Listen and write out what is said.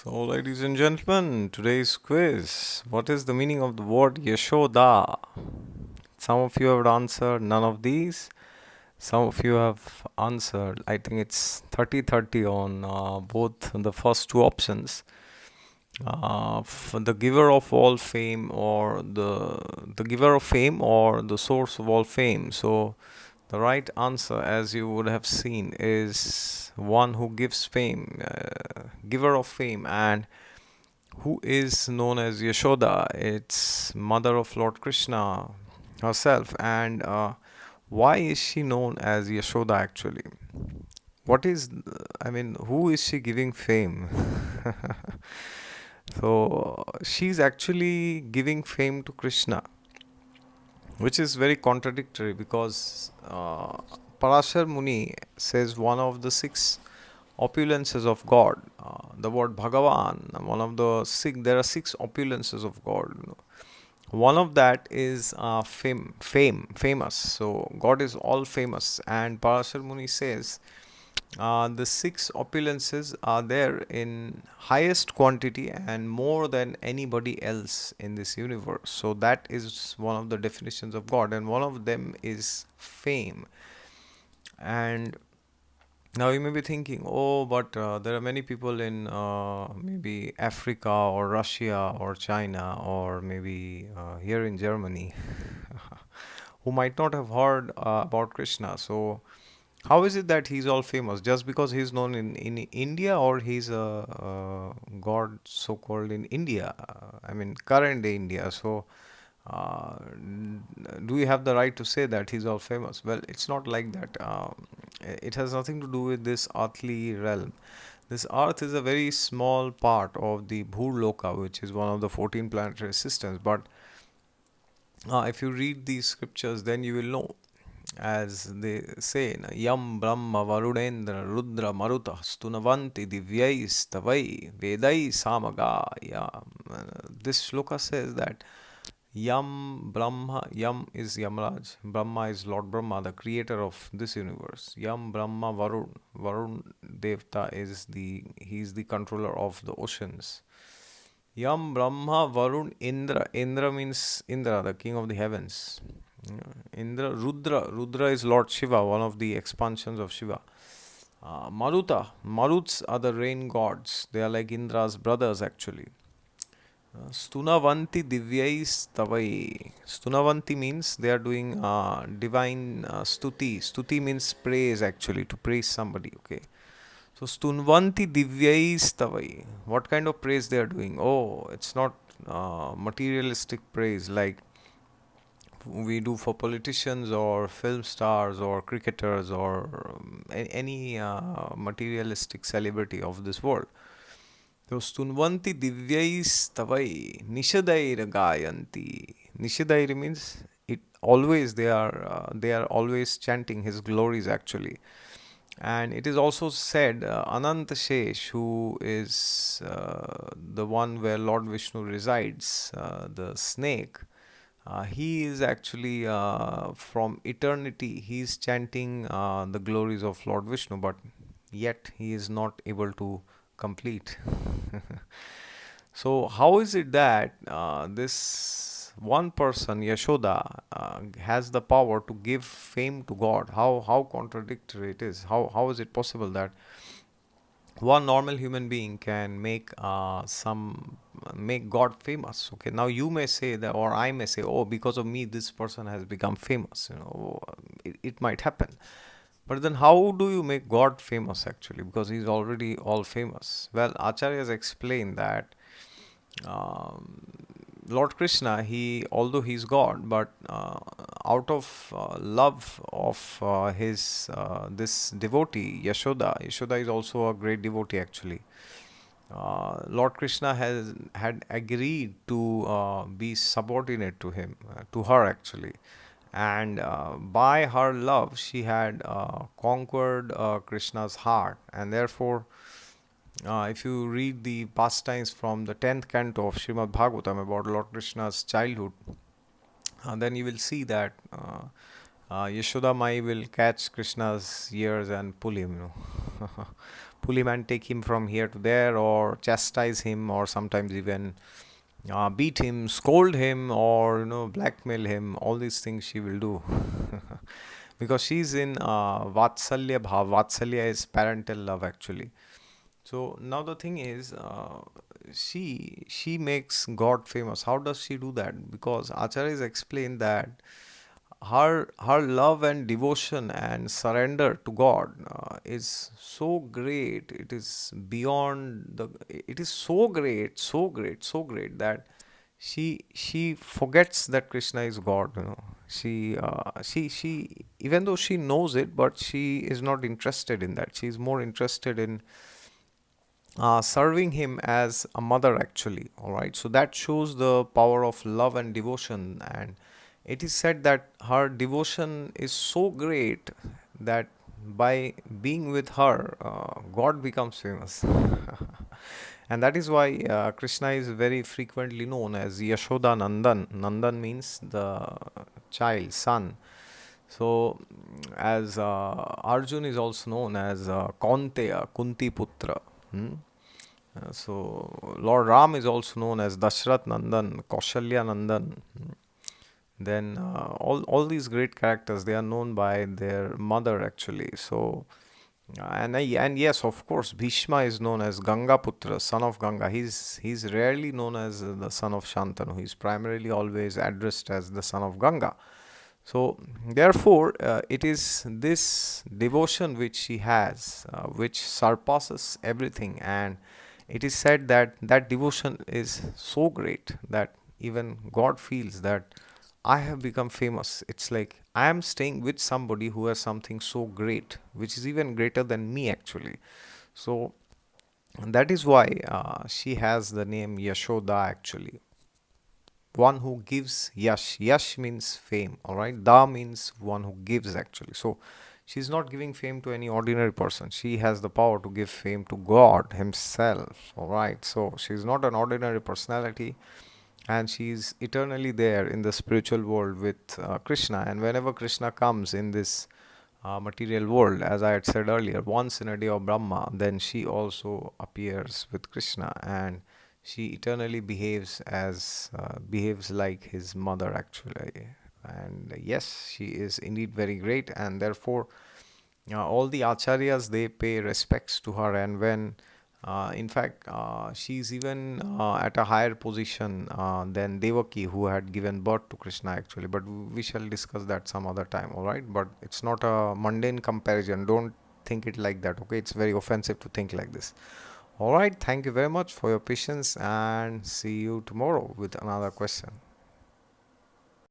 So, ladies and gentlemen, today's quiz. What is the meaning of the word Yashoda? Some of you have answered none of these. Some of you have answered, I think it's 30-30 on both the first two options. For the giver of all fame or the giver of fame or the source of all fame. So, the right answer, as you would have seen, is one who gives fame, giver of fame, and who is known as Yashoda. It's mother of Lord Krishna herself. And why is she known as Yashoda actually? Who is she giving fame? So she's actually giving fame to Krishna, which is very contradictory because Parashar Muni says one of the six opulences of God. The word Bhagavan, one of the six, there are six opulences of God. One of that is famous. So God is all famous, and Parashar Muni says the six opulences are there in highest quantity and more than anybody else in this universe. So that is one of the definitions of God, and one of them is fame. And now you may be thinking, oh, but there are many people in maybe Africa or Russia or China or maybe here in Germany who might not have heard about Krishna. So, how is it that he's all famous? Just because he's known in India, or he's a god so called in India? Current day India. So, do we have the right to say that he's all famous? Well, it's not like that. It has nothing to do with this earthly realm. This earth is a very small part of the Bhurloka, which is one of the 14 planetary systems. But if you read these scriptures, then you will know. As they say, Yam Brahma Varunendra Rudra Maruta Stunavanti Divyais Tavai Vedai Samaga. Yeah. This shloka says that Yam Brahma, Yam is Yamraj, Brahma is Lord Brahma, the creator of this universe. Yam Brahma Varun, Varun Devta is he's the controller of the oceans. Yam Brahma Varun Indra, Indra means Indra, the king of the heavens. Indra, Rudra is Lord Shiva, one of the expansions of Shiva. Maruts are the rain gods. They are like Indra's brothers actually. Stunavanti Divyais Tavai. Stunavanti means they are doing divine stuti. Stuti means praise actually, to praise somebody. Okay. So Stunvanti Divyais Tavai. What kind of praise they are doing? Oh, it's not materialistic praise like we do for politicians or film stars or cricketers or any materialistic celebrity of this world. So Stunvanti Divyais Tavai Nishadair Gayanti. Nishadair means it always they are always chanting his glories actually. And it is also said Ananta Shesh, who is the one where Lord Vishnu resides, the snake, he is actually from eternity, he is chanting the glories of Lord Vishnu, but yet he is not able to complete. So, how is it that this one person, Yashoda, has the power to give fame to God? How contradictory it is. How is it possible that one normal human being can make God famous? Okay, now you may say that, or I may say, oh, because of me, this person has become famous. It might happen. But then, how do you make God famous actually? Because he's already all famous. Well, Acharyas explain that um, Lord Krishna, he although he's God, but out of love of his this devotee Yashoda is also a great devotee actually. Lord Krishna had agreed to be subordinate to him, to her actually, and by her love she had conquered Krishna's heart, and therefore if you read the pastimes from the 10th canto of Srimad Bhagavatam about Lord Krishna's childhood, then you will see that Yashoda Mai will catch Krishna's ears and pull him, pull him and take him from here to there, or chastise him, or sometimes even beat him, scold him, or blackmail him. All these things she will do because she's in Vatsalya Bhav. Vatsalya is parental love actually. So now the thing is, she makes God famous. How does she do that? Because Acharyas explain that her love and devotion and surrender to God is so great. It is beyond the. It is so great, so great, so great that she forgets that Krishna is God. She even though she knows it, but she is not interested in that. She is more interested in serving him as a mother actually. All right, so that shows the power of love and devotion. And it is said that her devotion is so great that by being with her, God becomes famous. And that is why Krishna is very frequently known as Yashoda Nandan. Nandan means the child, son. So, as Arjun is also known as Kaunteya, Kunti Putra. Hmm? So, Lord Ram is also known as Dashrath Nandan, Kaushalya Nandan. Then all these great characters, they are known by their mother actually. So and yes, of course, Bhishma is known as Ganga Putra, son of Ganga. He's rarely known as the son of Shantanu. He's primarily always addressed as the son of Ganga. So, therefore, it is this devotion which she has, which surpasses everything. And it is said that that devotion is so great that even God feels that I have become famous. It's like I am staying with somebody who has something so great, which is even greater than me, actually. So, that is why she has the name Yashoda, actually, one who gives yash. Yash means fame, all right. Da means one who gives actually. So she's not giving fame to any ordinary person. She has the power to give fame to God Himself, all right. So she's not an ordinary personality, and she's eternally there in the spiritual world with Krishna. And whenever Krishna comes in this material world, as I had said earlier, once in a day of Brahma, then she also appears with Krishna, and she eternally behaves like his mother actually. And yes, she is indeed very great, and therefore all the acharyas, they pay respects to her. And when in fact she's even at a higher position than Devaki, who had given birth to Krishna actually, but we shall discuss that some other time, all right. But it's not a mundane comparison, don't think it like that, okay. It's very offensive to think like this. All right, thank you very much for your patience, and see you tomorrow with another question.